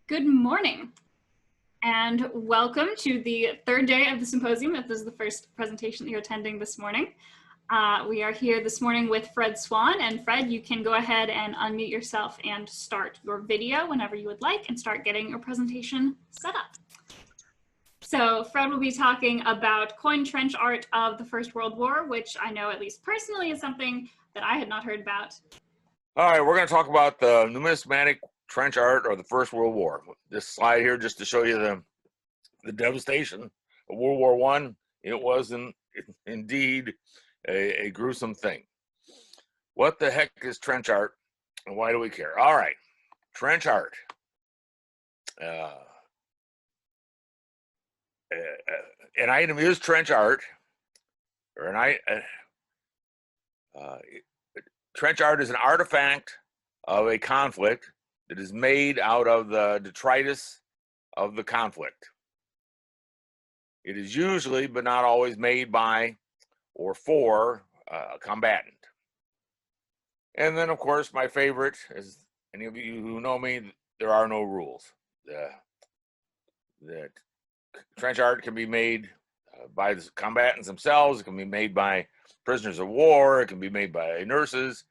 Good morning, and welcome to the third day of the symposium. If this is the first presentation that you're attending this morning. We are here this morning with Fred Schwan, and Fred, you can go ahead and unmute yourself and start your video whenever you would like and start getting your presentation set up. So Fred will be talking about coin trench art of the First World War, which I know, at least personally, is something that I had not heard about. All right, we're going to talk about the numismatic trench art of the First World War. This slide here just to show you the devastation of World War I. It was indeed a gruesome thing. What the heck is trench art, and why do we care? All right, trench art. An item is trench art, or trench art is an artifact of a conflict that is made out of the detritus of the conflict. It is usually, but not always, made by or for a combatant. And then, of course, my favorite, as any of you who know me, there are no rules. That trench art can be made by the combatants themselves. It can be made by prisoners of war. It can be made by nurses.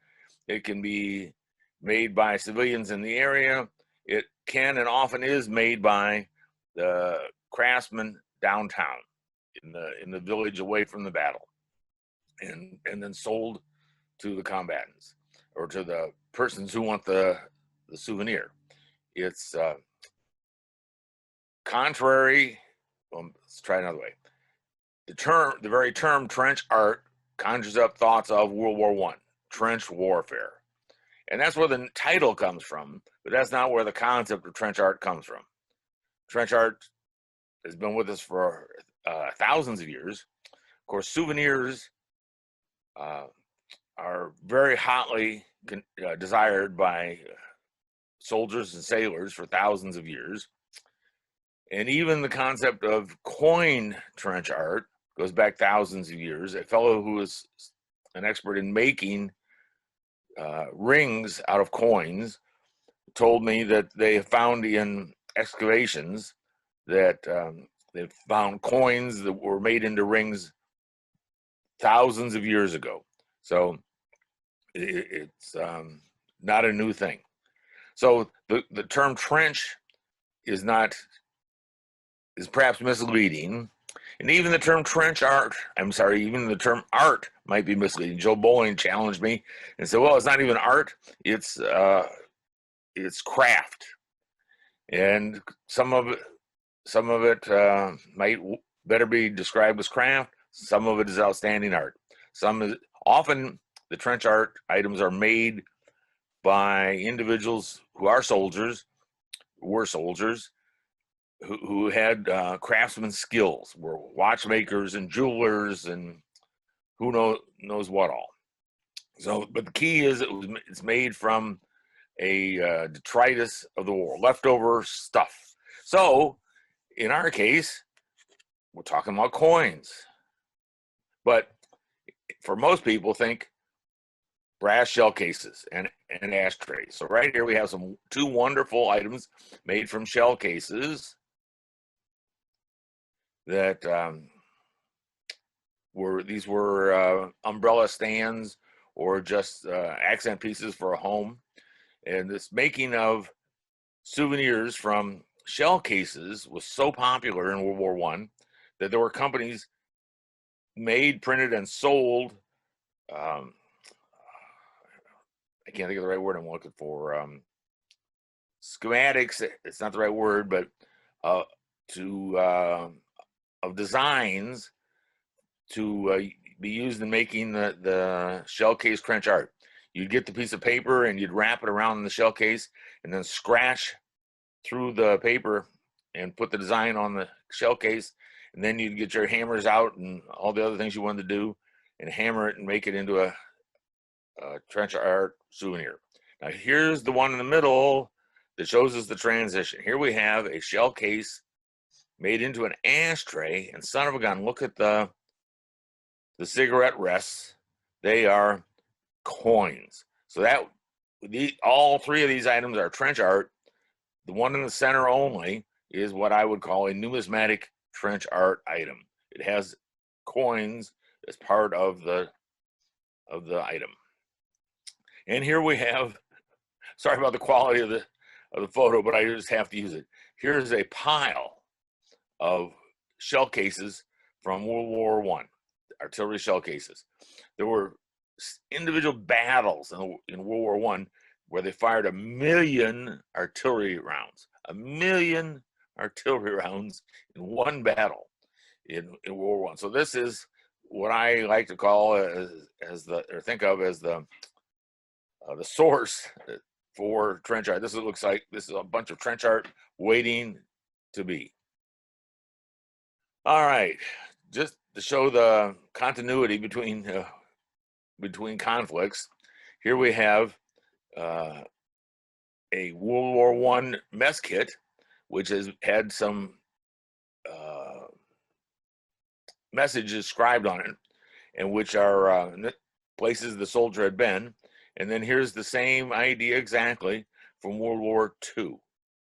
It can be made by civilians in the area. It can and often is made by the craftsmen downtown in the village away from the battle, and then sold to the combatants or to the persons who want the souvenir. It's contrary. Well, let's try another way. The very term trench art conjures up thoughts of World War I, trench warfare. And that's where the title comes from, but that's not where the concept of trench art comes from. Trench art has been with us for thousands of years. Of course, souvenirs are very hotly desired by soldiers and sailors for thousands of years. And even the concept of coin trench art goes back thousands of years. A fellow who was an expert in making rings out of coins told me that they found in excavations that they found coins that were made into rings thousands of years ago. So it's not a new thing. So the term trench is perhaps misleading. And even the term trench art, even the term art might be misleading. Joe Bowling challenged me and said, well, it's not even art, it's craft. And some of it might better be described as craft. Some of it is outstanding art. Often the trench art items are made by individuals who are soldiers, who had craftsman skills, were watchmakers and jewelers and who knows what all. So, but the key is it's made from a detritus of the war, leftover stuff. So, in our case, we're talking about coins. But for most people, think brass shell cases and ashtrays. So right here we have two wonderful items made from shell cases that were umbrella stands or just accent pieces for a home. And this making of souvenirs from shell cases was so popular in World War I that there were companies made, printed, and sold. I can't think of the right word I'm looking for. Schematics, it's not the right word, but of designs to be used in making the shell case trench art. You'd get the piece of paper and you'd wrap it around in the shell case and then scratch through the paper and put the design on the shell case. And then you'd get your hammers out and all the other things you wanted to do and hammer it and make it into a trench art souvenir. Now here's the one in the middle that shows us the transition. Here we have a shell case made into an ashtray, and son of a gun, look at the cigarette rests. They are coins. So all three of these items are trench art the one in the center only is what I would call a numismatic trench art item. It has coins as part of the item. And here we have, sorry about the quality of the photo, but I just have to use it. Here's a pile of shell cases from World War I, artillery shell cases. There were individual battles in World War I where they fired 1 million artillery rounds. 1 million artillery rounds in one battle in World War I. So this is what I like to call think of as the source for trench art. This looks like this is a bunch of trench art waiting to be. All right, just to show the continuity between conflicts, here we have a World War I mess kit, which has had some messages scribed on it, and which are places the soldier had been. And then here's the same idea exactly from World War II.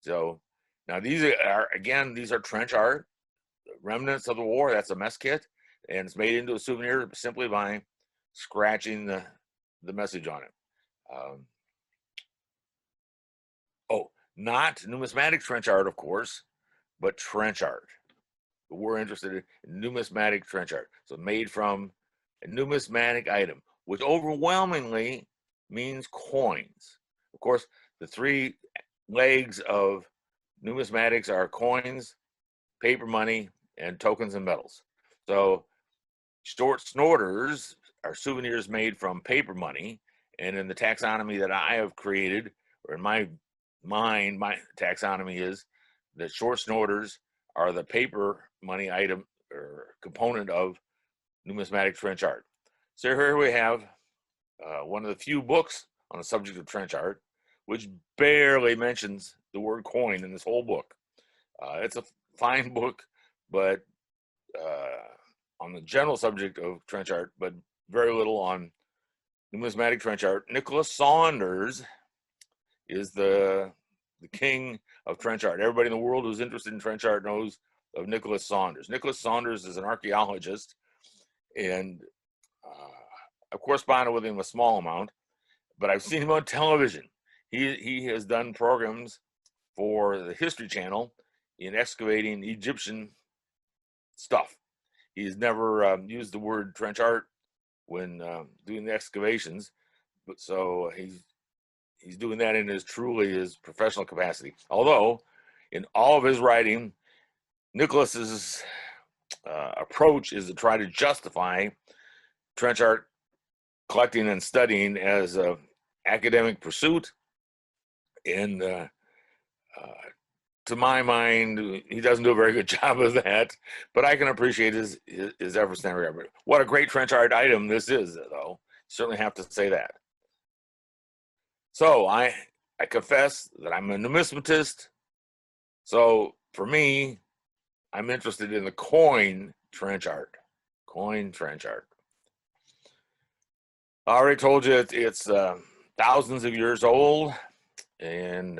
So now these are trench art, remnants of the war. That's a mess kit, and it's made into a souvenir simply by scratching the message on it. Not numismatic trench art, of course, but trench art. We're interested in numismatic trench art. So made from a numismatic item, which overwhelmingly means coins. Of course, the three legs of numismatics are coins, paper money, and tokens and medals. So short snorters are souvenirs made from paper money, and in the taxonomy that I have created, or in my mind, my taxonomy is that short snorters are the paper money item or component of numismatic trench art. So here we have one of the few books on the subject of trench art, which barely mentions the word coin in this whole book. It's a fine book, but on the general subject of trench art, but very little on numismatic trench art. Nicholas Saunders is the king of trench art. Everybody in the world who's interested in trench art knows of Nicholas Saunders. Nicholas Saunders is an archaeologist, and I've corresponded with him a small amount, but I've seen him on television. He has done programs for the History Channel in excavating Egyptian stuff. He's never used the word trench art when doing the excavations, but so he's doing that in his professional capacity. Although in all of his writing, Nicholas's approach is to try to justify trench art collecting and studying as an academic pursuit, and to my mind, he doesn't do a very good job of that, but I can appreciate his efforts in that regard. What a great trench art item this is, though. Certainly have to say that. So I confess that I'm a numismatist. So for me, I'm interested in the coin trench art. Coin trench art. I already told you it's thousands of years old, and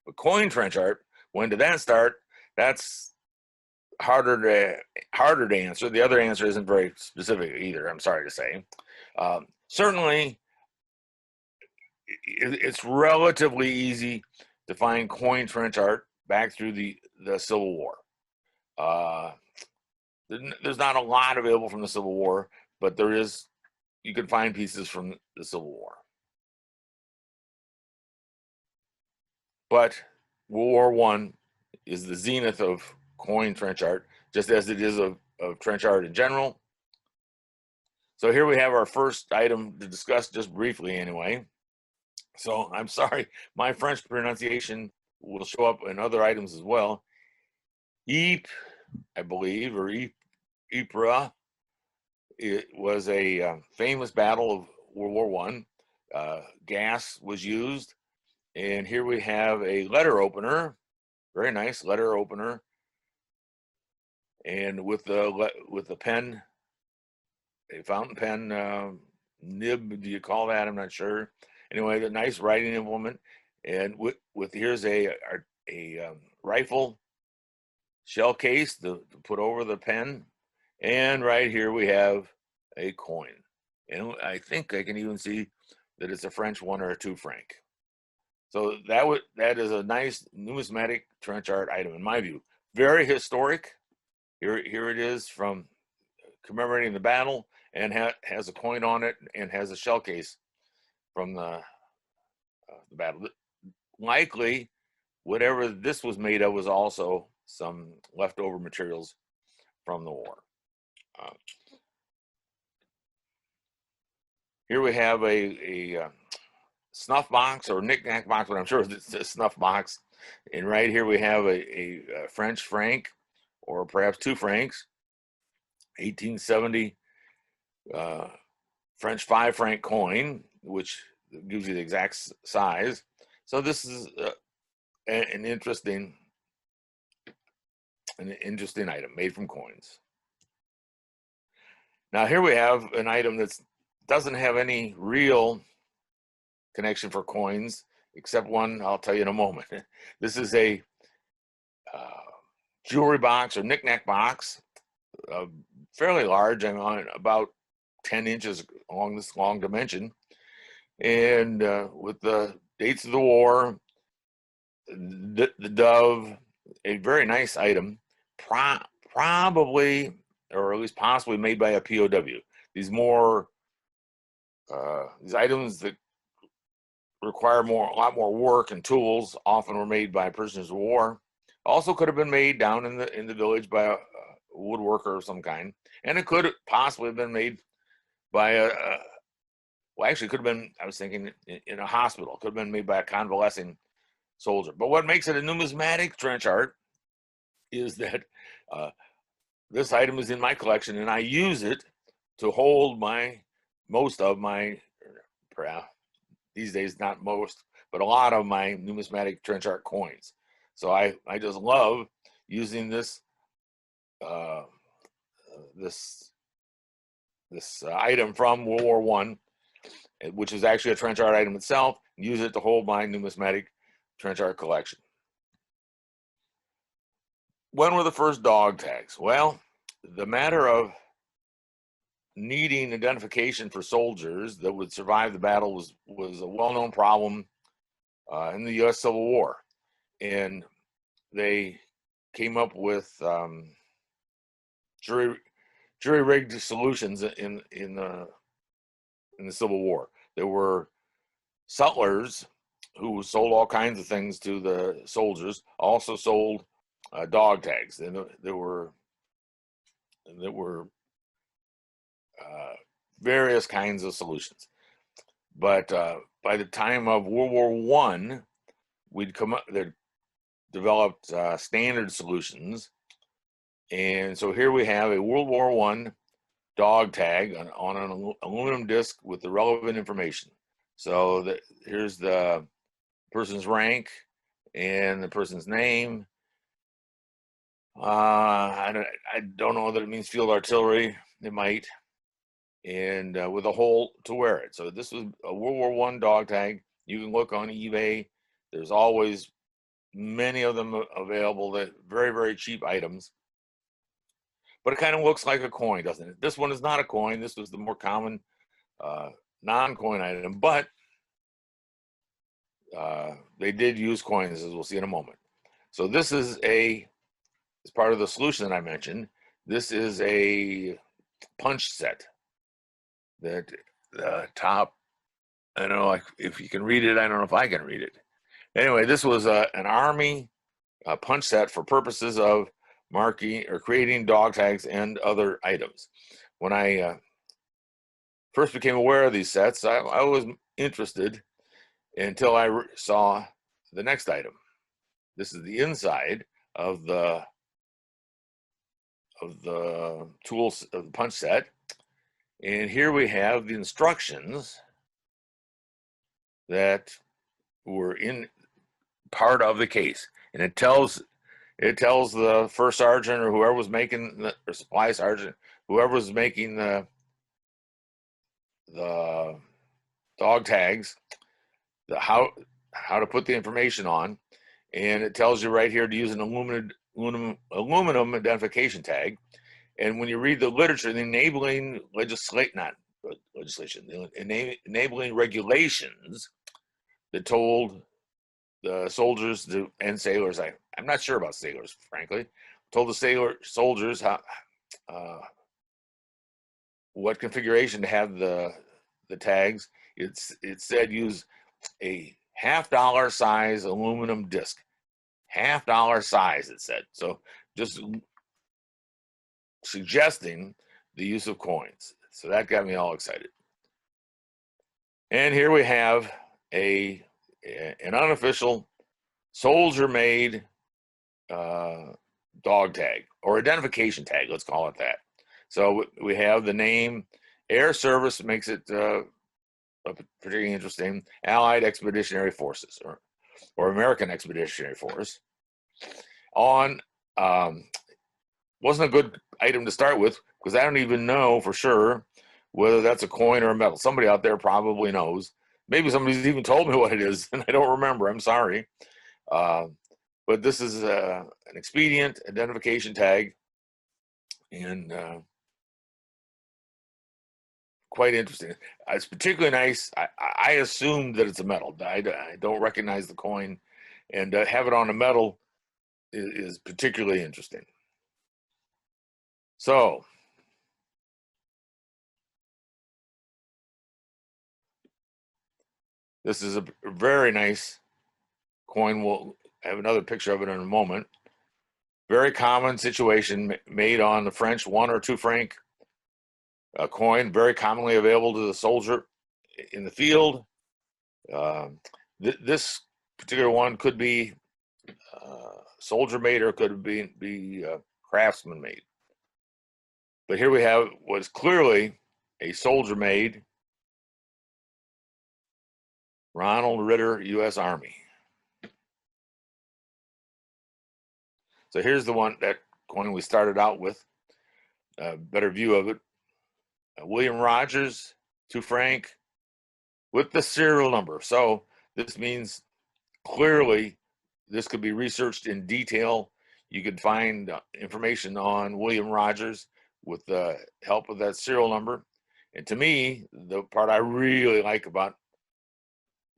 but coin trench art, when did that start? That's harder to answer. The other answer isn't very specific either, I'm sorry to say. Certainly, it's relatively easy to find coin trench art back through the Civil War. There's not a lot available from the Civil War, but you can find pieces from the Civil War. But World War I is the zenith of coin trench art, just as it is of trench art in general. So here we have our first item to discuss, just briefly anyway. So I'm sorry, my French pronunciation will show up in other items as well. Ypres, I believe, or Ypres, it was a famous battle of World War I. Gas was used. And here we have a letter opener, very nice letter opener, and with the pen, a fountain pen nib. Do you call that? I'm not sure. Anyway, the nice writing implement. And here's a rifle shell case to put over the pen. And right here we have a coin. And I think I can even see that it's a French 1 or a 2 franc. So that is a nice numismatic trench art item in my view. Very historic. Here it is from commemorating the battle, and has a coin on it and has a shell case from the battle. Likely, whatever this was made of was also some leftover materials from the war. Here we have a snuff box or knick-knack box, but I'm sure it's a snuff box. And right here we have a French franc, or perhaps 2 francs, 1870 French 5 franc coin, which gives you the exact size. So this is an interesting item made from coins. Now here we have an item that doesn't have any real connection for coins, except one I'll tell you in a moment. This is a jewelry box or knick-knack box, fairly large, and on about 10 inches along this long dimension, and with the dates of the war, the dove, a very nice item, probably, or at least possibly made by a POW. These items that require a lot more work and tools often were made by prisoners of war. Also could have been made down in the village by a woodworker of some kind, and it could possibly have been made by well, actually, could have been, I was thinking, in a hospital. Could have been made by a convalescing soldier. But what makes it a numismatic trench art is that this item is in my collection, and I use it to hold most of my, these days not most, but a lot of my numismatic trench art coins. So I just love using this this item from World War I, which is actually a trench art item itself, and use it to hold my numismatic trench art collection. When were the first dog tags? Well, the matter of needing identification for soldiers that would survive the battle was a well-known problem in the U.S. Civil War, and they came up with jury-rigged solutions in the Civil War. There were sutlers who sold all kinds of things to the soldiers, also sold dog tags, and there were various kinds of solutions. But by the time of World War I, they developed standard solutions, and so here we have a World War I dog tag on an aluminum disc with the relevant information. So here's the person's rank and the person's name. I don't know that it means field artillery. It might. And with a hole to wear it. So this was a World War I dog tag. You can look on eBay. There's always many of them available, that very, very cheap items. But it kind of looks like a coin, doesn't it? This one is not a coin. This was the more common non-coin item, but they did use coins, as we'll see in a moment. So this is as part of the solution that I mentioned, this is a punch set that the top, I don't know if you can read it. I don't know if I can read it. Anyway, this was an Army punch set for purposes of marking or creating dog tags and other items. When I first became aware of these sets, I was interested until I saw the next item. This is the inside of the tools of the punch set, and here we have the instructions that were in part of the case, and it tells the first sergeant or whoever was making or supply sergeant, whoever was making the dog tags, how how to put the information on, and it tells you right here to use an aluminum identification tag. And when you read the literature, the enabling enabling regulations that told the soldiers and sailors, I'm not sure about sailors, frankly, told the soldiers how what configuration to have the tags. It said use a $50 size aluminum disc. $50 size, it said. So just suggesting the use of coins. So that got me all excited. And here we have an unofficial soldier-made dog tag, or identification tag, let's call it that. So we have the name. Air Service makes it particularly interesting. Allied Expeditionary Forces, or American Expeditionary Force. On wasn't a good item to start with, because I don't even know for sure whether that's a coin or a medal. Somebody out there probably knows. Maybe somebody's even told me what it is, and I don't remember. I'm sorry. But this is an expedient identification tag, and quite interesting. It's particularly nice. I assumed that it's a medal. I don't recognize the coin, and have it on a medal is particularly interesting. So this is a very nice coin. We'll have another picture of it in a moment. Very common situation, made on the French 1 or 2 franc coin, very commonly available to the soldier in the field. This particular one could be soldier made, or could be craftsman made. But here we have was clearly a soldier made Ronald Ritter, U.S. Army. So here's the one, that coin we started out with. A better view of it. William Rogers, 2 franc, with the serial number. So this means clearly this could be researched in detail. You could find information on William Rogers with the help of that serial number. And to me, the part I really like about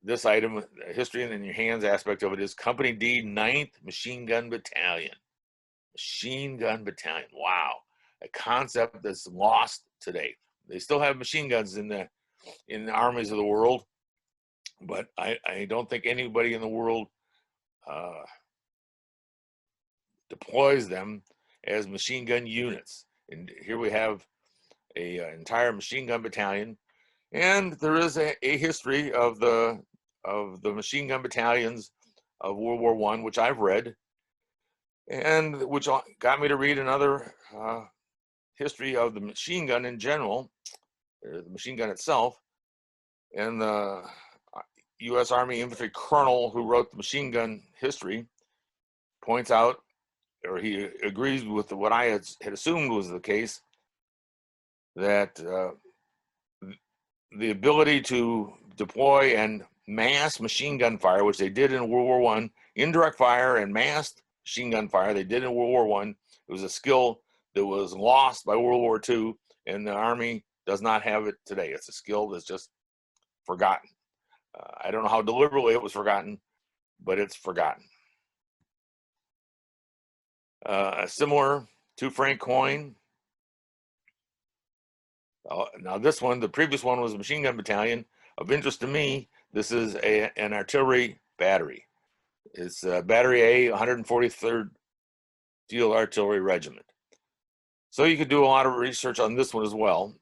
this item, the history and in your hands aspect of it, is Company D, 9th Machine Gun Battalion. Machine Gun Battalion. Wow. A concept that's lost today. They still have machine guns in the armies of the world, but I don't think anybody in the world deploys them as machine gun units. And here we have a entire machine gun battalion, and there is a history of the machine gun battalions of World War I, which I've read, and which got me to read another history of the machine gun in general, or the machine gun itself. And the U.S. Army infantry colonel who wrote the machine gun history points out, or he agrees with what I had assumed was the case, that the ability to deploy and mass machine gun fire, which they did in World War I, indirect fire and massed machine gun fire, they did in World War I. It was a skill that was lost by World War II, and the Army does not have it today. It's a skill that's just forgotten. I don't know how deliberately it was forgotten, but it's forgotten. A similar 2 franc coin. Now this one, the previous one was a machine gun battalion. Of interest to me, this is an artillery battery. It's Battery A, 143rd Field Artillery Regiment. So you could do a lot of research on this one as well.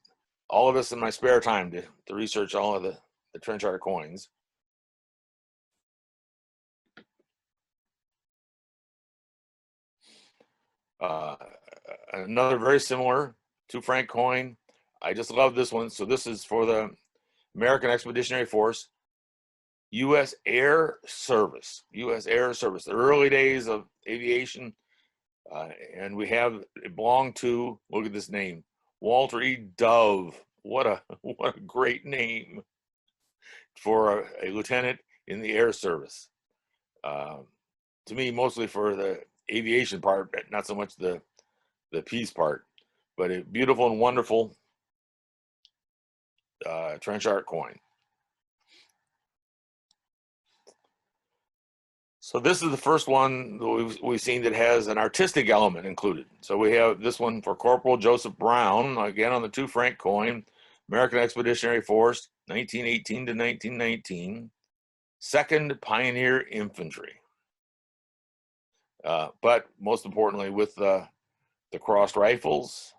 All of this in my spare time to research all of the trench art coins. Another very similar 2 franc coin. I just love this one. So this is for the American Expeditionary Force, U.S. Air Service. U.S. Air Service, the early days of aviation. And we have, it belonged to, look at this name, Walter E. Dove. What a great name for a lieutenant in the air service. To me, mostly for the aviation part, not so much the peace part, but a beautiful and wonderful trench art coin. So this is the first one that we've seen that has an artistic element included. So we have this one for Corporal Joseph Brown, again on the 2 franc coin, American Expeditionary Force, 1918 to 1919, 2nd Pioneer Infantry. But most importantly, with the crossed rifles,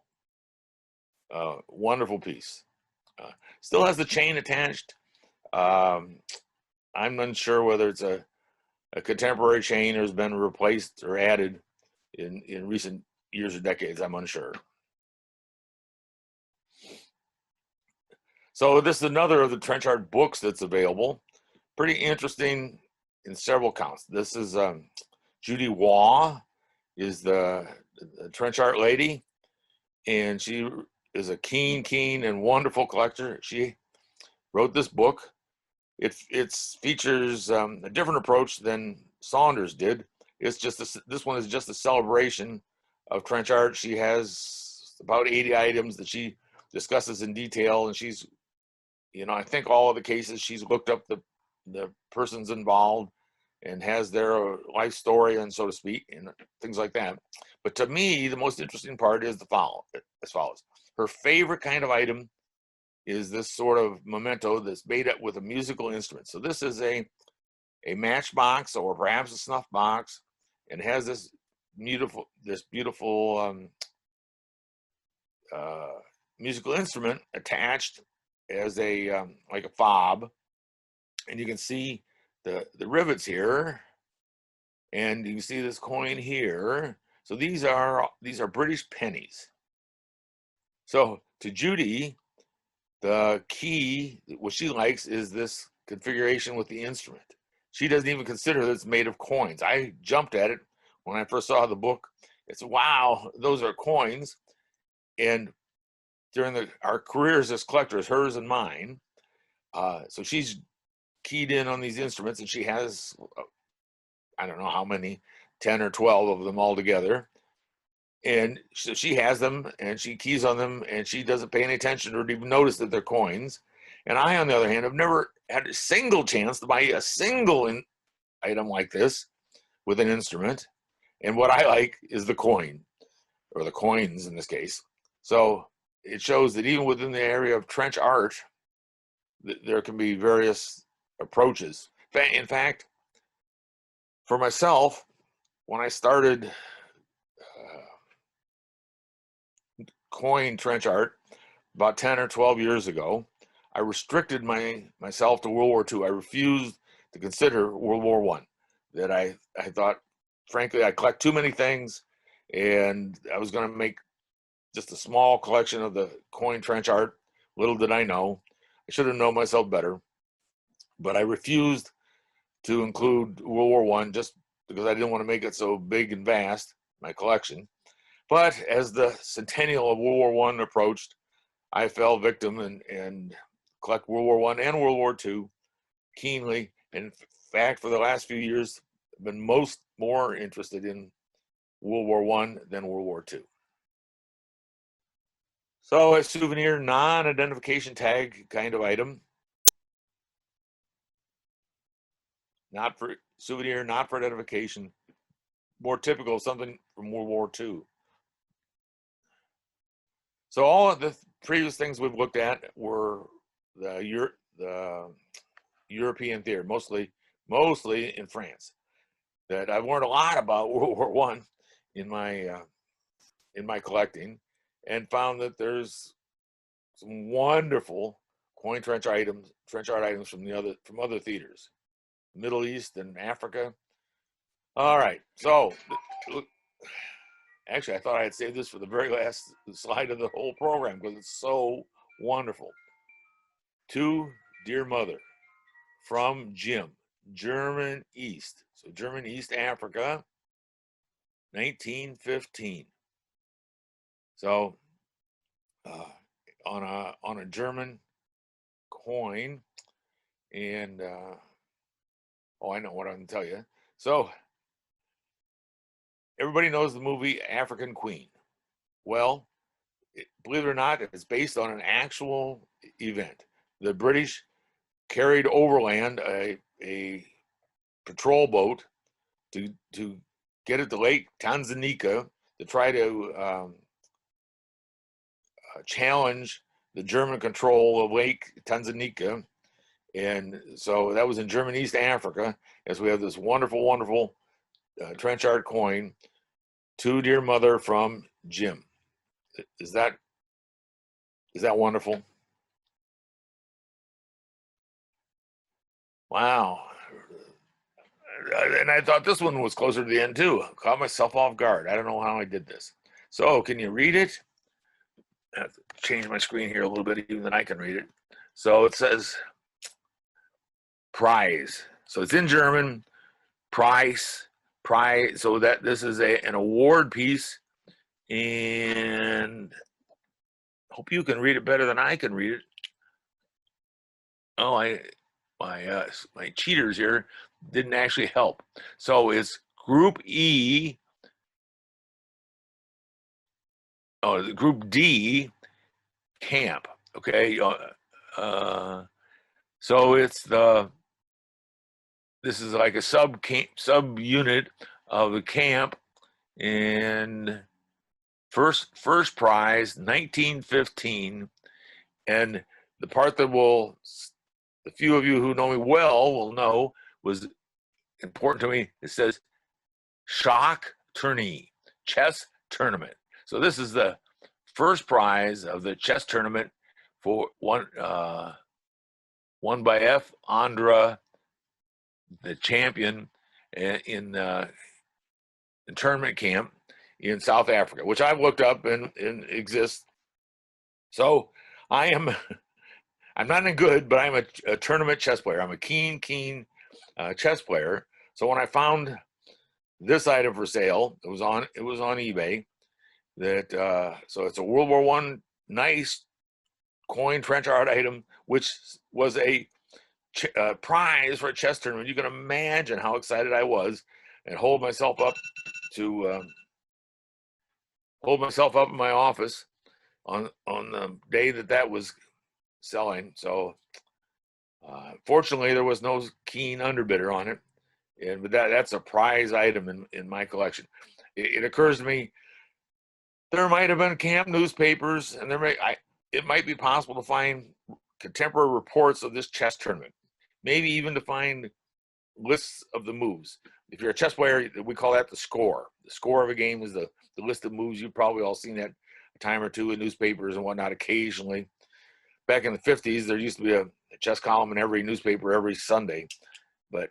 wonderful piece. Still has the chain attached. I'm unsure whether it's a contemporary chain has been replaced or added in recent years or decades. I'm unsure. So this is another of the trench art books that's available. Pretty interesting in several counts. This is Judy Waugh is the trench art lady, and she is a keen and wonderful collector. She wrote this book. It features a different approach than Saunders did. It's just this one is just a celebration of trench art. She has about 80 items that she discusses in detail, and she's, I think all of the cases she's looked up the persons involved and has their life story, and so to speak, and things like that. But to me, the most interesting part is as follows. Her favorite kind of item is this sort of memento that's made up with a musical instrument. So this is a matchbox or perhaps a snuff box, and has this beautiful musical instrument attached as a like a fob, and you can see the rivets here, and you can see this coin here. So these are British pennies. So to Judy, the key, what she likes, is this configuration with the instrument. She doesn't even consider that it's made of coins. I jumped at it when I first saw the book. It's, wow, those are coins. And during our careers as collectors, hers and mine, so she's keyed in on these instruments, and she has, I don't know how many, 10 or 12 of them all together. And so she has them, and she keys on them, and she doesn't pay any attention or even notice that they're coins. And I, on the other hand, have never had a single chance to buy a single item like this with an instrument. And what I like is the coin, or the coins in this case. So it shows that even within the area of trench art, there can be various approaches. In fact, for myself, when I started coin trench art about 10 or 12 years ago, I restricted myself to World War II. I refused to consider World War I. That I thought, frankly, I collect too many things, and I was going to make just a small collection of the coin trench art. Little did I know. I should have known myself better. But I refused to include World War I just because I didn't want to make it so big and vast, my collection. But as the centennial of World War I approached, I fell victim and collect World War I and World War II keenly. In fact, for the last few years, I've been more interested in World War I than World War II. So a souvenir, non-identification tag kind of item. Not for souvenir, not for identification. More typical of something from World War II. So all of the previous things we've looked at were the European theater, mostly in France. That I've learned a lot about World War I in my collecting, and found that there's some wonderful coin trench art items from other theaters, Middle East and Africa. All right, so actually I thought I had saved this for the very last slide of the whole program because it's so wonderful. To Dear Mother, from Jim, German East. So German East Africa, 1915. So on a German coin, and Oh, I know what I'm going to tell you. So everybody knows the movie African Queen. Well, believe it or not, it's based on an actual event. The British carried overland a patrol boat to get it to Lake Tanganyika to try to challenge the German control of Lake Tanganyika. And so that was in German East Africa, as we have this wonderful, wonderful trench art coin, "To Dear Mother from Jim." Is that wonderful? Wow. And I thought this one was closer to the end too. Caught myself off guard. I don't know how I did this. So can you read it? I have to change my screen here a little bit, even then I can read it. So it says prize. So it's in German, prize. So that this is an award piece, and hope you can read it better than I can read it. Oh, my cheaters here didn't actually help. So it's Group E. Oh, Group D camp. Okay. So it's this is like a sub unit of the camp, and first prize 1915, and the part that the few of you who know me well will know was important to me. It says shock tourney, chess tournament. So this is the first prize of the chess tournament for won by F. Andra, the champion in tournament camp in South Africa, which I've looked up and exists. So I'm not any good, but I'm a tournament chess player. I'm a keen chess player. So when I found this item for sale, it was on eBay. That so it's a World War I nice coin trench art item, which was a prize for a chess tournament. You can imagine how excited I was, and hold myself up in my office on the day that was selling. So fortunately, there was no keen underbidder on it, but that's a prize item in my collection. It occurs to me there might have been camp newspapers, and it might be possible to find contemporary reports of this chess tournament. Maybe even to find lists of the moves. If you're a chess player, we call that the score. The score of a game is the list of moves. You've probably all seen that a time or two in newspapers and whatnot occasionally. Back in the 50s, there used to be a chess column in every newspaper every Sunday, but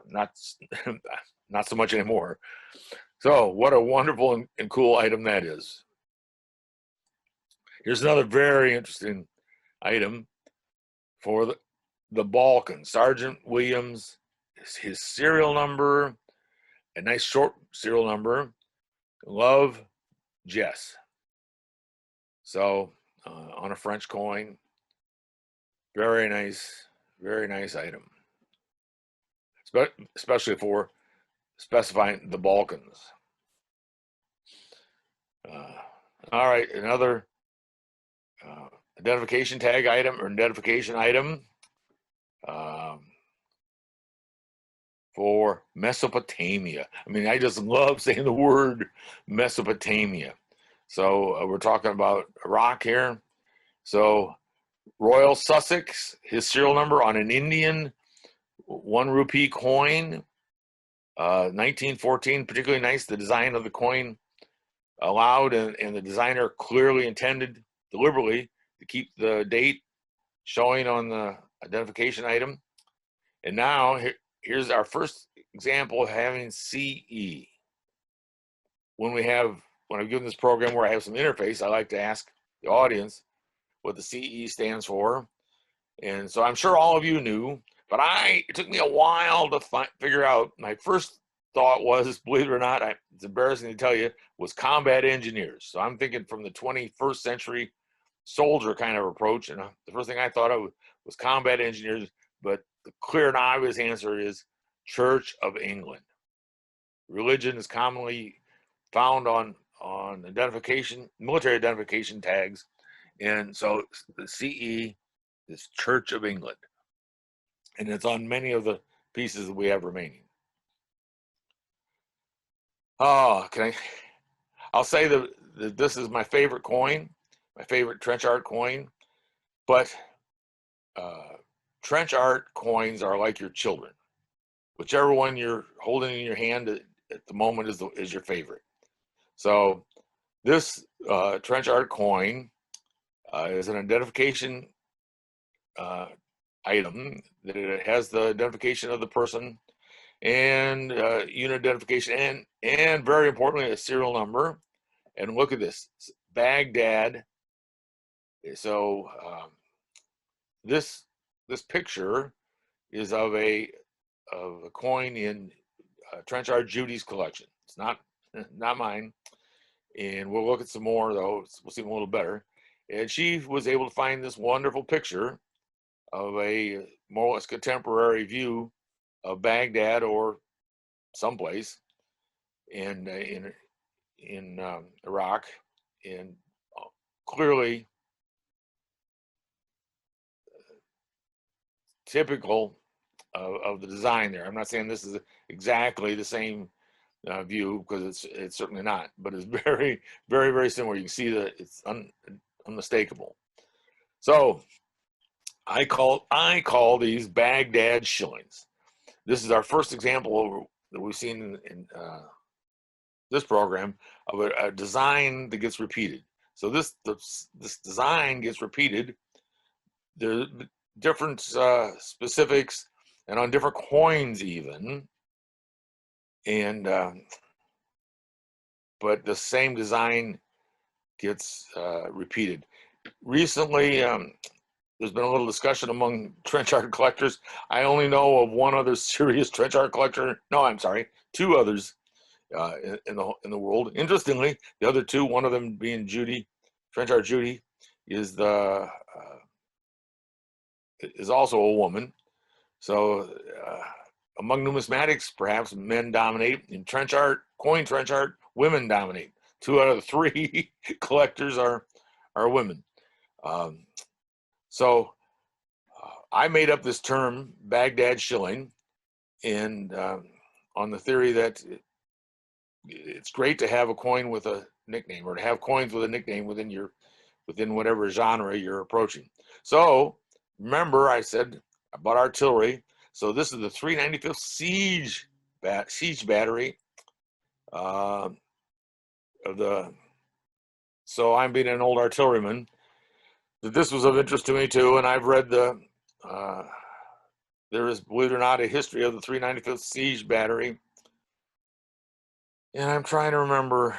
not so much anymore. So what a wonderful and cool item that is. Here's another very interesting item for the Balkans. Sergeant Williams, his serial number, a nice short serial number, Love, Jess. So on a French coin, very nice item, especially for specifying the Balkans. All right, another identification tag item or identification item for Mesopotamia. I mean, I just love saying the word Mesopotamia. So we're talking about Iraq here. So Royal Sussex, his serial number on an Indian 1 rupee coin, 1914, particularly nice. The design of the coin allowed, and the designer clearly intended deliberately to keep the date showing on the identification item. And now here's our first example of having CE. When I've given this program where I have some interface, I like to ask the audience what the CE stands for. And so I'm sure all of you knew, but it took me a while to figure out. My first thought was, believe it or not, it's embarrassing to tell you, was combat engineers. So I'm thinking from the 21st century soldier kind of approach. And the first thing I thought of was combat engineers, but the clear and obvious answer is Church of England. Religion is commonly found on identification, military identification tags, and so the CE is Church of England, and it's on many of the pieces that we have remaining. Oh, I'll say that this is my favorite coin, my favorite trench art coin, but trench art coins are like your children. Whichever one you're holding in your hand at the moment is your favorite. So this trench art coin is an identification item that it has the identification of the person and unit identification and very importantly a serial number. And look at this, Baghdad. So this picture is of a coin in Trenchard Judy's collection. It's not mine. And we'll look at some more though. We'll see them a little better. And she was able to find this wonderful picture of a more or less contemporary view of Baghdad or someplace in Iraq, and clearly typical of the design there. I'm not saying this is exactly the same view, because it's certainly not, but it's very, very, very similar. You can see that it's unmistakable. So I call these Baghdad shillings. This is our first example that we've seen in this program of a design that gets repeated. So this design gets repeated. There's different specifics and on different coins even, and but the same design gets repeated. Recently, there's been a little discussion among trench art collectors. I only know of one other serious trench art collector. No, I'm sorry, two others in the world. Interestingly, the other two, one of them being Judy, Trench Art Judy, is also a woman. So among numismatics, perhaps men dominate. In trench art, coin trench art, women dominate. 2 out of the 3 collectors are women. So I made up this term Baghdad shilling, and on the theory that it's great to have a coin with a nickname, or to have coins with a nickname within whatever genre you're approaching. So remember, I said about artillery. So this is the 395th siege battery of the. So I'm being an old artilleryman. That this was of interest to me too, and I've read the. There is, believe it or not, a history of the 395th siege battery, and I'm trying to remember.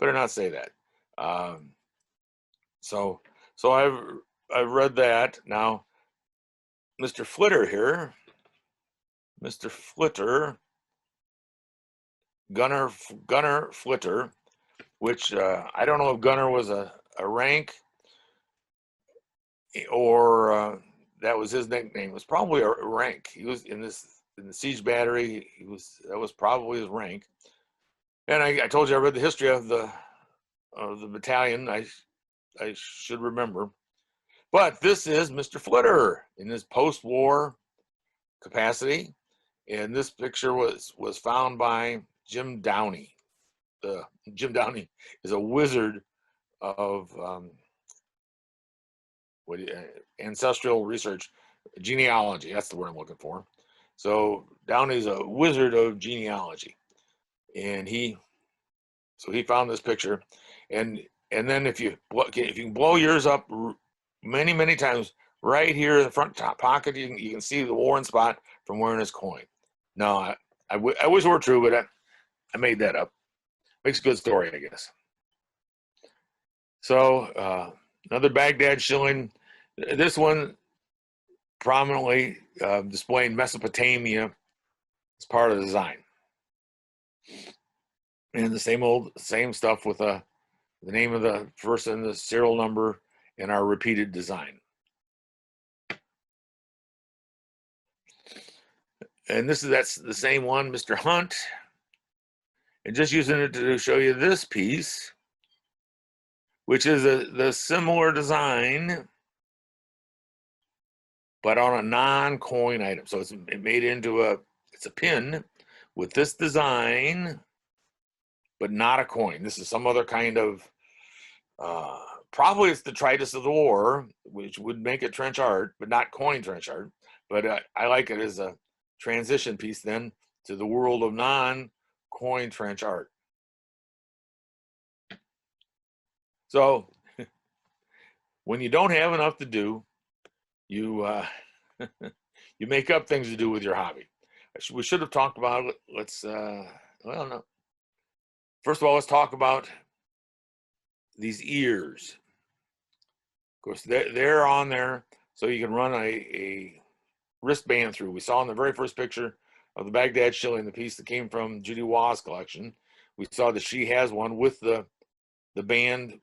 Better not say that. So I've read that. Now, Mr. Flitter here, Mr. Flitter, Gunner Flitter, which I don't know if Gunner was a rank or that was his nickname. It was probably a rank. He was in the siege battery. That was probably his rank. And I told you I read the history of the battalion. I should remember. But this is Mr. Flitter in his post-war capacity, and this picture was found by Jim Downey. Jim Downey is a wizard of ancestral research, genealogy. That's the word I'm looking for. So Downey's a wizard of genealogy, and he found this picture, and then if you can blow yours up many times, right here in the front top pocket, you can see the worn spot from wearing his coin. No, I wish it were true, but I made that up. Makes a good story, I guess. So another Baghdad shilling. This one prominently displaying Mesopotamia as part of the design, and the same stuff with the name of the person, the serial number, and our repeated design. and that's the same one, Mr. Hunt. And just using it to show you this piece, which is the similar design, but on a non-coin item. So it's made into it's a pin with this design, but not a coin. This is some other kind of, probably it's the detritus of the war, which would make it trench art, but not coin trench art. But I like it as a transition piece then to the world of non-coin trench art. So when you don't have enough to do, you you make up things to do with your hobby. We should have talked about it. Let's well, no. First of all, let's talk about these ears. Of course, they're on there, so you can run a wristband through. We saw in the very first picture of the Baghdad shilling, the piece that came from Judy Waugh's collection. We saw that she has one with the band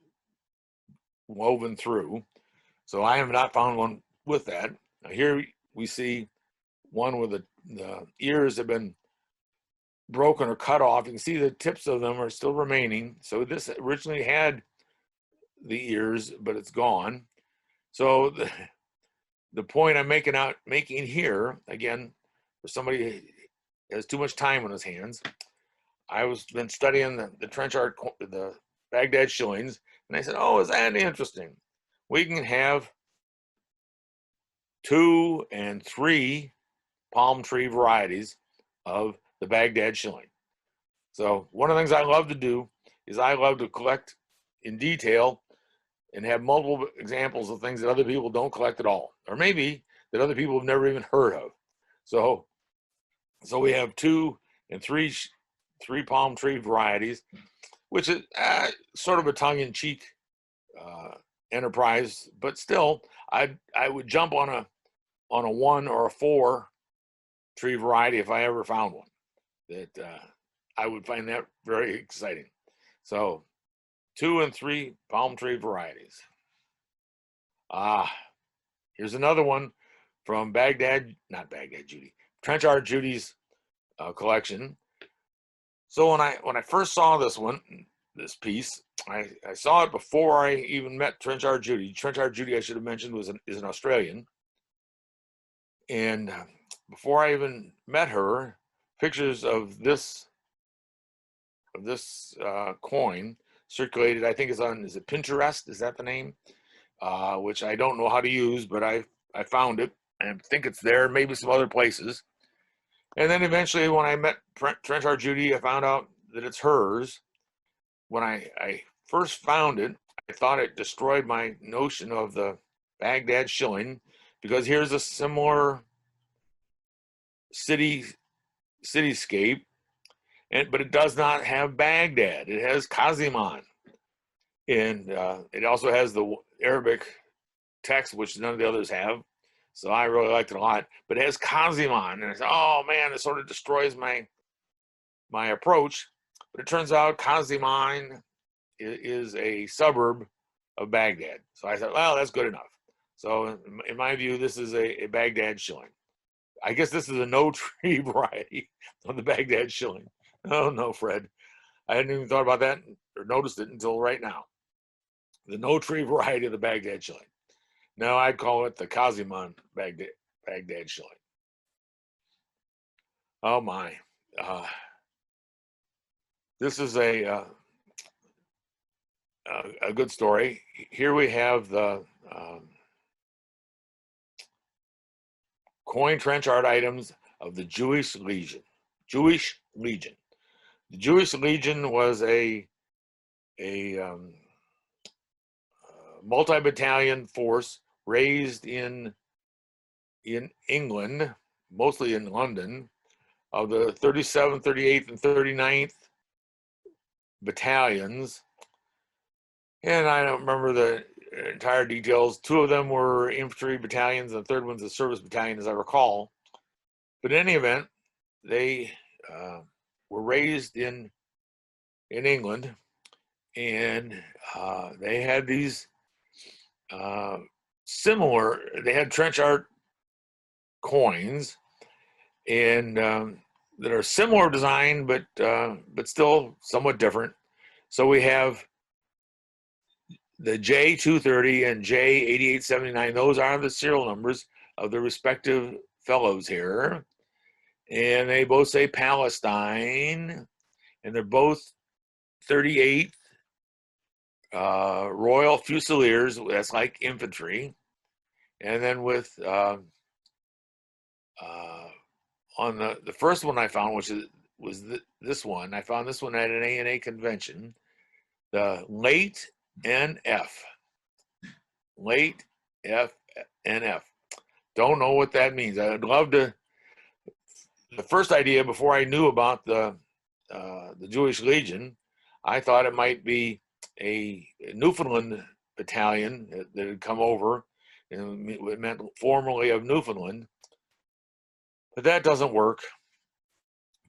woven through. So I have not found one with that. Now here we see one where the ears have been broken or cut off. You can see the tips of them are still remaining. So this originally had the ears, but it's gone. So the point I'm making here, again, for somebody who has too much time on his hands, I was been studying the trench art, the Baghdad shillings, and I said, oh, is that interesting? We can have 2 and 3 palm tree varieties of the Baghdad shilling. So one of the things I love to do is I love to collect in detail and have multiple examples of things that other people don't collect at all, or maybe that other people have never even heard of. So we have 2 and 3 palm tree varieties, which is sort of a tongue-in-cheek enterprise, but still, I would jump on a 1 or a 4 tree variety if I ever found one. That I would find that very exciting. So 2 and 3 palm tree varieties. Here's another one from not Baghdad Judy, Trench Art Judy's collection. So when I first saw this piece, I saw it before I even met Trench Art Judy. Trench Art Judy, I should have mentioned, is an Australian. And before I even met her, pictures of this coin circulated. I think is it Pinterest? Is that the name? Which I don't know how to use, but I found it and I think it's there, maybe some other places. And then eventually when I met Trench Art Judy, I found out that it's hers. When I first found it, I thought it destroyed my notion of the Baghdad shilling, because here's a similar cityscape, but it does not have Baghdad. It has Kaziman. And it also has the Arabic text, which none of the others have. So I really liked it a lot. But it has Kaziman. And I said, oh man, it sort of destroys my approach. But it turns out Kaziman is a suburb of Baghdad. So I thought, well, that's good enough. So in my view, this is a Baghdad shilling. I guess this is a no-tree variety of the Baghdad shilling. Oh, no, Fred. I hadn't even thought about that or noticed it until right now. The no-tree variety of the Baghdad shilling. Now I'd call it the Kaziman Baghdad shilling. Oh, my. This is a good story. Here we have the coin trench art items of the Jewish Legion. Jewish Legion. The Jewish Legion was a multi-battalion force raised in England, mostly in London, of the 37th, 38th, and 39th battalions. And I don't remember the entire details. 2 of them were infantry battalions, and the third one's a service battalion, as I recall. But in any event, they were raised in England, and they had these they had trench art coins, and that are similar design, but still somewhat different. So we have the J230 and J8879. Those are the serial numbers of the respective fellows here, and they both say Palestine, and they're both 38th Royal Fusiliers. That's like infantry. And then with on the first one I found, which was this one, I found this one at an ANA convention, the late NF. Late FNF. Don't know what that means. I'd love to. The first idea, before I knew about the Jewish Legion, I thought it might be a Newfoundland battalion that had come over, and it meant formerly of Newfoundland, but that doesn't work.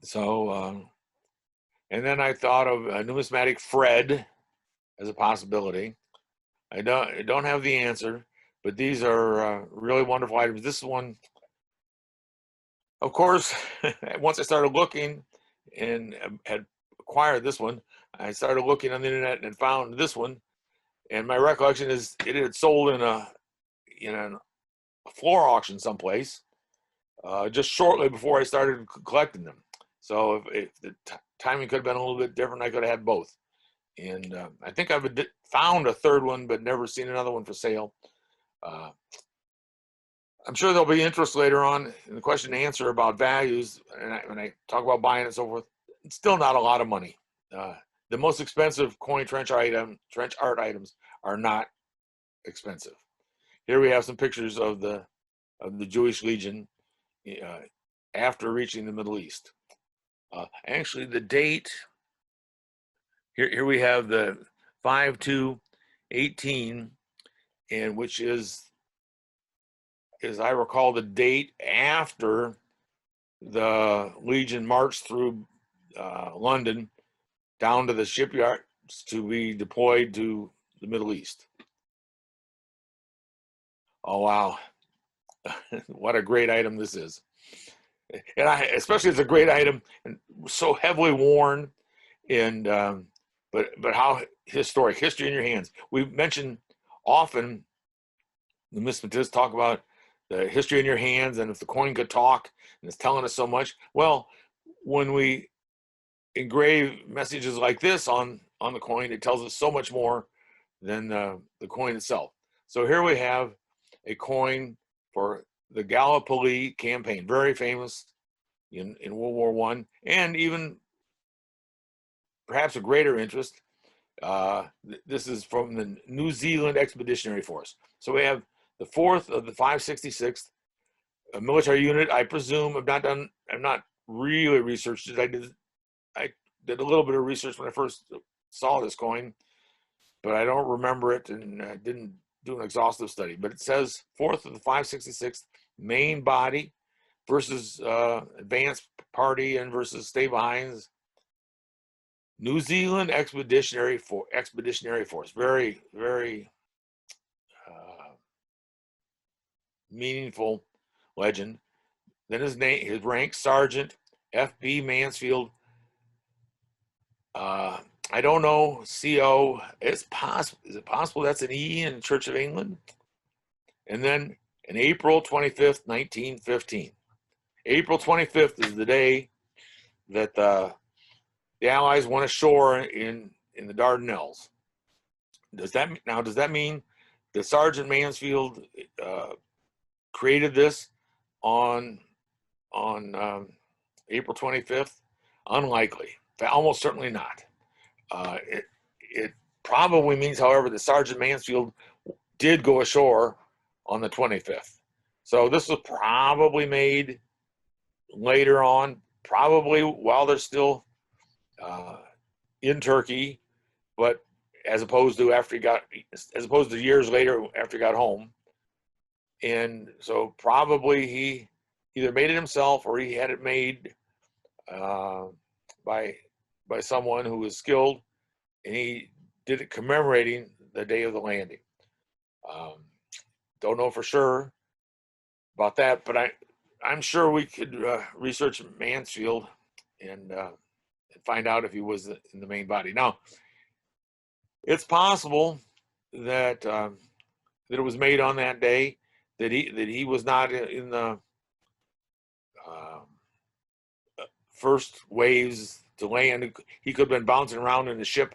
So, and then I thought of a numismatic Fred as a possibility. I don't have the answer, but these are really wonderful items. This one, of course, once I started looking and had acquired this one, I started looking on the internet and found this one. And my recollection is it had sold in a floor auction someplace just shortly before I started collecting them. So if the timing could have been a little bit different, I could have had both. And I think I've found a third one, but never seen another one for sale. I'm sure there'll be interest later on in the question and answer about values. And when I talk about buying and so forth, it's still not a lot of money. The most expensive coin trench art items are not expensive. Here we have some pictures of the Jewish Legion after reaching the Middle East. Actually, the date. Here we have the 5/2/18, and which is, as I recall, the date after the Legion marched through London down to the shipyards to be deployed to the Middle East. Oh, wow. What a great item this is. And especially it's a great item and so heavily worn, and but how historic, history in your hands. We mentioned often, the numismatists talk about the history in your hands, and if the coin could talk and it's telling us so much. Well, when we engrave messages like this on the coin, it tells us so much more than the coin itself. So here we have a coin for the Gallipoli campaign, very famous in World War I, and even perhaps a greater interest. This is from the New Zealand Expeditionary Force. So we have the 4th of the 566th, a military unit. I presume I've not really researched it. I did a little bit of research when I first saw this coin, but I don't remember it, and I didn't do an exhaustive study. But it says 4th of the 566th, main body versus advanced party and versus stay behinds. New Zealand Expeditionary Force. Very, very meaningful legend. Then his rank, Sergeant F.B. Mansfield. I don't know, CO. It's possible. Is it possible that's an E in the Church of England? And then in April 25th, 1915. April 25th is the day that the Allies went ashore in the Dardanelles. Does that mean that Sergeant Mansfield created this on April 25th? Unlikely. Almost certainly not. It probably means, however, that Sergeant Mansfield did go ashore on the 25th. So this was probably made later on, probably while they're still in Turkey, but as opposed to years later after he got home. And so probably he either made it himself or he had it made by someone who was skilled, and he did it commemorating the day of the landing. Don't know for sure about that, but I'm sure we could research Mansfield and find out if he was in the main body. Now, it's possible that that it was made on that day, that he was not in the first waves to land. He could have been bouncing around in the ship.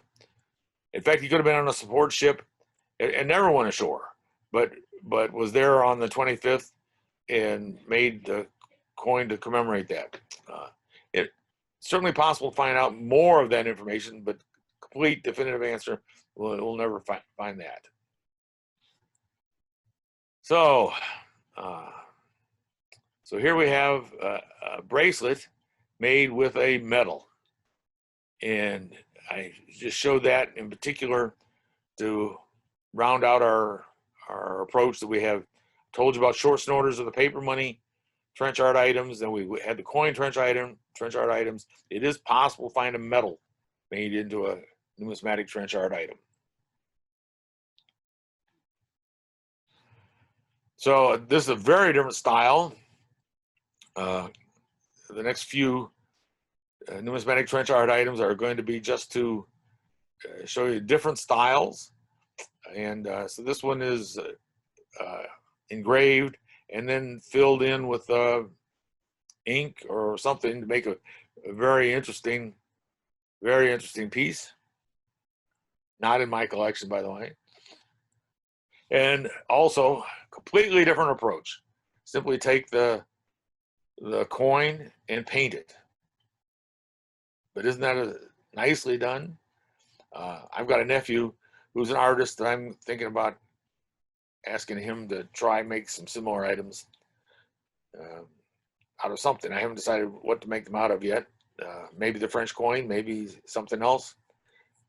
In fact, he could have been on a support ship and never went ashore, but was there on the 25th and made the coin to commemorate that. It's certainly possible to find out more of that information, but complete definitive answer, we'll never find that. So, so here we have a bracelet made with a medal, and I just showed that in particular to round out our approach that we have. Told you about short snorters of the paper money trench art items, then we had the coin trench art items. It is possible to find a medal made into a numismatic trench art item. So this is a very different style. The next few numismatic trench art items are going to be just to show you different styles. And so this one is engraved and then filled in with ink or something to make a very interesting piece. Not in my collection, by the way. And also, completely different approach. Simply take the coin and paint it. But isn't that nicely done? I've got a nephew who's an artist that I'm thinking about asking him to try make some similar items out of something. I haven't decided what to make them out of yet. Maybe the French coin, maybe something else.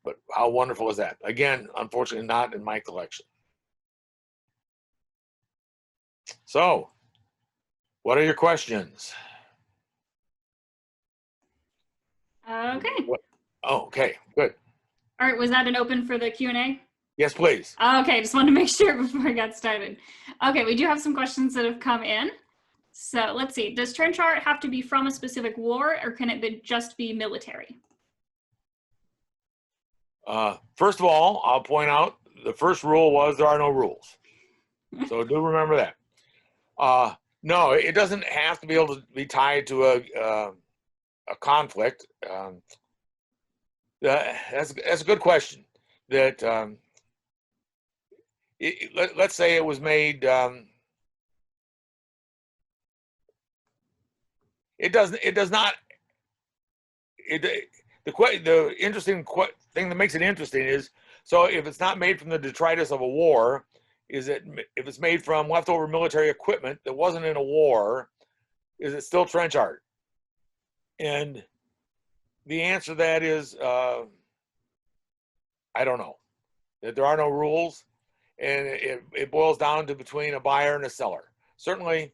But how wonderful is that? Again, unfortunately, not in my collection. So, what are your questions? Okay. Oh, okay, good. All right, was that an open for the Q&A? Yes, please. Okay, just wanted to make sure before I got started. Okay, we do have some questions that have come in. So let's see, does trench art have to be from a specific war, or can it just be military? First of all, I'll point out the first rule was there are no rules. So do remember that. No, it doesn't have to be able to be tied to a conflict. That's a good question. That let's say it was made. It does not. The interesting thing that makes it interesting is, so if it's not made from the detritus of a war, is it, if it's made from leftover military equipment that wasn't in a war, is it still trench art? And the answer to that is, I don't know. That there are no rules, and it boils down to between a buyer and a seller. Certainly,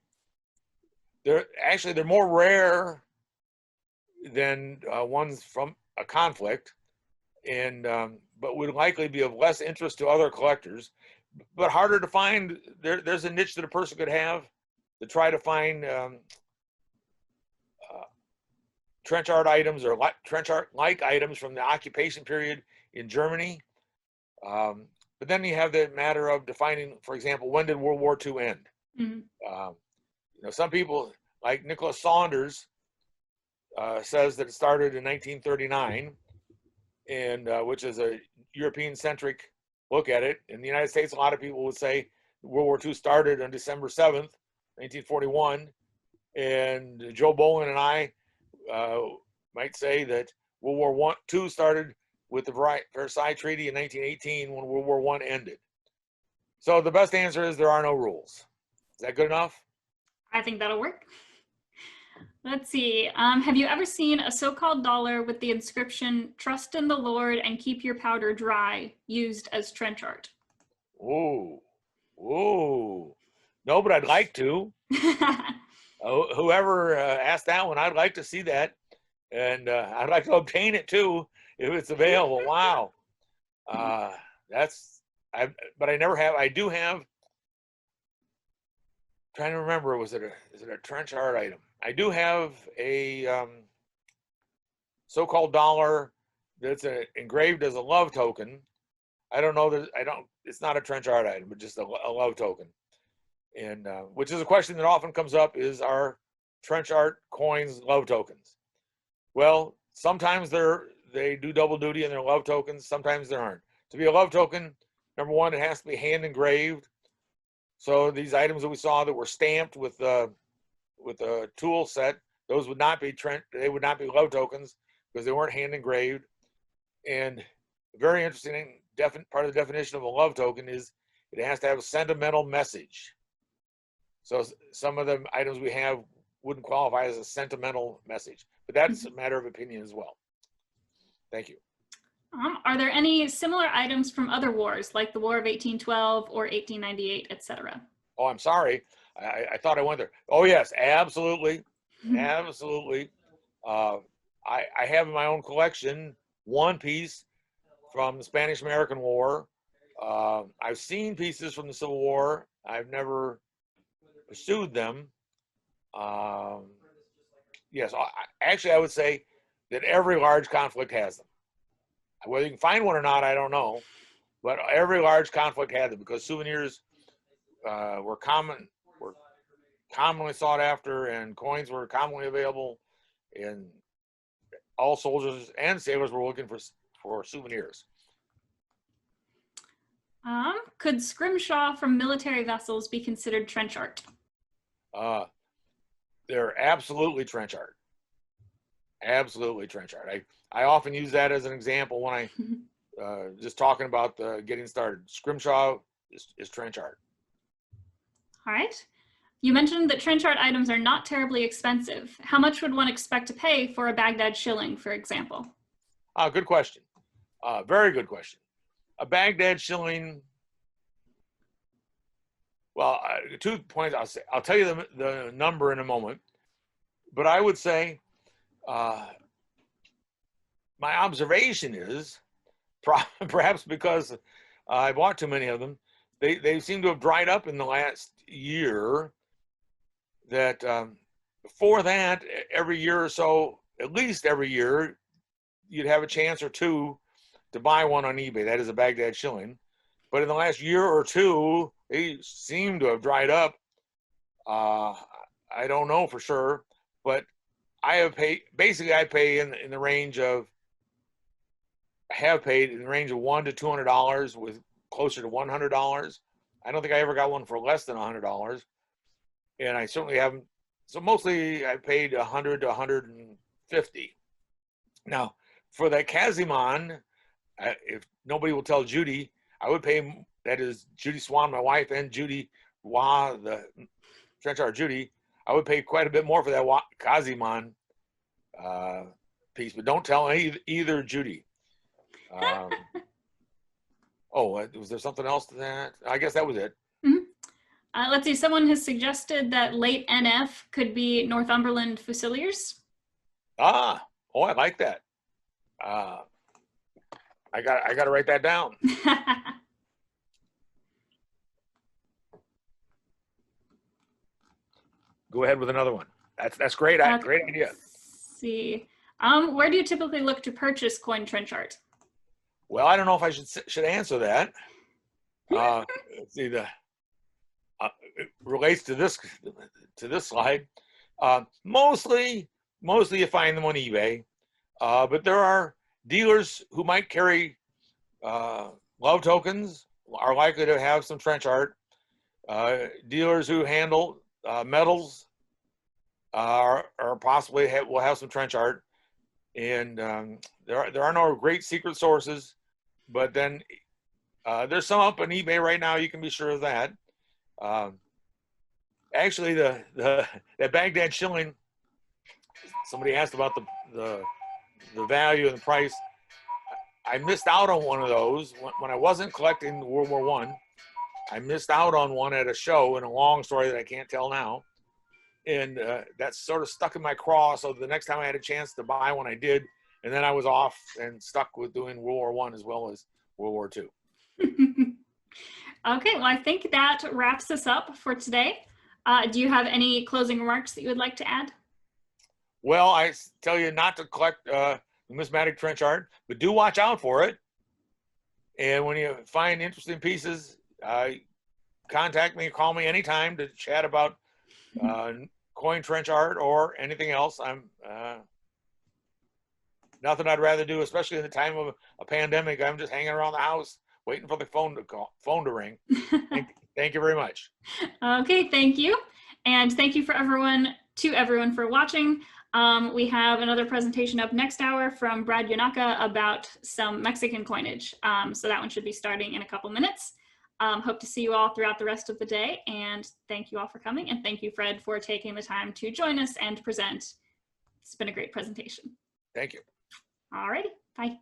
they're more rare than ones from a conflict, and but would likely be of less interest to other collectors, but harder to find. There's a niche that a person could have to try to find trench art items or trench art like items from the occupation period in Germany. But then you have the matter of defining, for example, when did World War II end? Mm-hmm. You know, some people like Nicholas Saunders says that it started in 1939, and which is a European-centric look at it. In the United States, a lot of people would say World War II started on December 7th, 1941, and Joe Bolin and I might say that World War II started with the Versailles Treaty in 1918 when World War I ended. So the best answer is there are no rules. Is that good enough? I think that'll work. Let's see. Have you ever seen a so-called dollar with the inscription, "Trust in the Lord and keep your powder dry," used as trench art? Ooh. Ooh. No, but I'd like to. Whoever asked that one, I'd like to see that. And I'd like to obtain it too, if it's available. Wow. But I never have. I do have trying to remember, is it a trench art item? I do have a so-called dollar that's engraved as a love token. I don't know that it's not a trench art item, but just a love token. And which is a question that often comes up: is our trench art coins love tokens? Well, sometimes they do double duty and they're love tokens. Sometimes they aren't. To be a love token, number one, it has to be hand engraved. So these items that we saw that were stamped with a tool set, those would not be love tokens because they weren't hand engraved. And very interesting part of the definition of a love token is it has to have a sentimental message. So some of the items we have wouldn't qualify as a sentimental message, but that's a matter of opinion as well. Thank you. Are there any similar items from other wars, like the War of 1812 or 1898, etc.? Oh, I'm sorry. I thought I went there. Oh, yes, absolutely. Absolutely. I have in my own collection one piece from the Spanish-American War. I've seen pieces from the Civil War. I've never pursued them. Yes, actually, I would say that every large conflict has them. Whether you can find one or not, I don't know. But every large conflict had them because souvenirs were commonly sought after, and coins were commonly available, and all soldiers and sailors were looking for souvenirs. Could scrimshaw from military vessels be considered trench art? They're absolutely trench art. Absolutely trench art. I often use that as an example when I just talking about getting started. Scrimshaw is trench art. All right. You mentioned that trench art items are not terribly expensive. How much would one expect to pay for a Baghdad shilling, for example? Good question. Very good question. A Baghdad shilling. Well, 2 points. I'll tell you the number in a moment, but I would say my observation is perhaps because I bought too many of them, they seem to have dried up in the last year. That before that, every year or so, at least every year, you'd have a chance or two to buy one on eBay. That is a Baghdad shilling. But in the last year or two, they seem to have dried up. I don't know for sure, but I have paid, basically I pay in the range of, I have paid in the range of $100 to $200 with closer to $100. I don't think I ever got one for less than $100. And I certainly haven't, so mostly I paid $100 to $150. Now, for that Kazimon, if nobody will tell Judy, I would pay, that is Judy Schwan, my wife, and Judy Wah, the trench art Judy, I would pay quite a bit more for that Kazimon piece, but don't tell either Judy. Was there something else to that? I guess that was it. Let's see, someone has suggested that late NF could be Northumberland Fusiliers. I like that. I got to write that down. Go ahead with another one. That's great. Great idea. Let's see. Where do you typically look to purchase coin trench art? Well, I don't know if I should answer that. Let's see, it relates to this slide. Mostly you find them on eBay, but there are dealers who might carry love tokens, are likely to have some trench art. Dealers who handle metals are possibly will have some trench art, and there are no great secret sources, but then there's some up on eBay right now. You can be sure of that. Actually, that Baghdad shilling, somebody asked about the value and the price. I missed out on one of those when I wasn't collecting World War I. I missed out on one at a show in a long story that I can't tell now. And that's sort of stuck in my craw. So the next time I had a chance to buy one, I did. And then I was off and stuck with doing World War I as well as World War II. Okay, well, I think that wraps us up for today. Do you have any closing remarks that you would like to add? Well, I tell you not to collect numismatic trench art, but do watch out for it. And when you find interesting pieces, contact me, call me anytime to chat about coin trench art or anything else. I'm nothing I'd rather do, especially in the time of a pandemic. I'm just hanging around the house waiting for the phone to ring. Thank you very much. Okay, thank you. And thank you to everyone for watching. We have another presentation up next hour from Brad Yanaka about some Mexican coinage. So that one should be starting in a couple minutes. Hope to see you all throughout the rest of the day. And thank you all for coming. And thank you, Fred, for taking the time to join us and present. It's been a great presentation. Thank you. All righty, bye.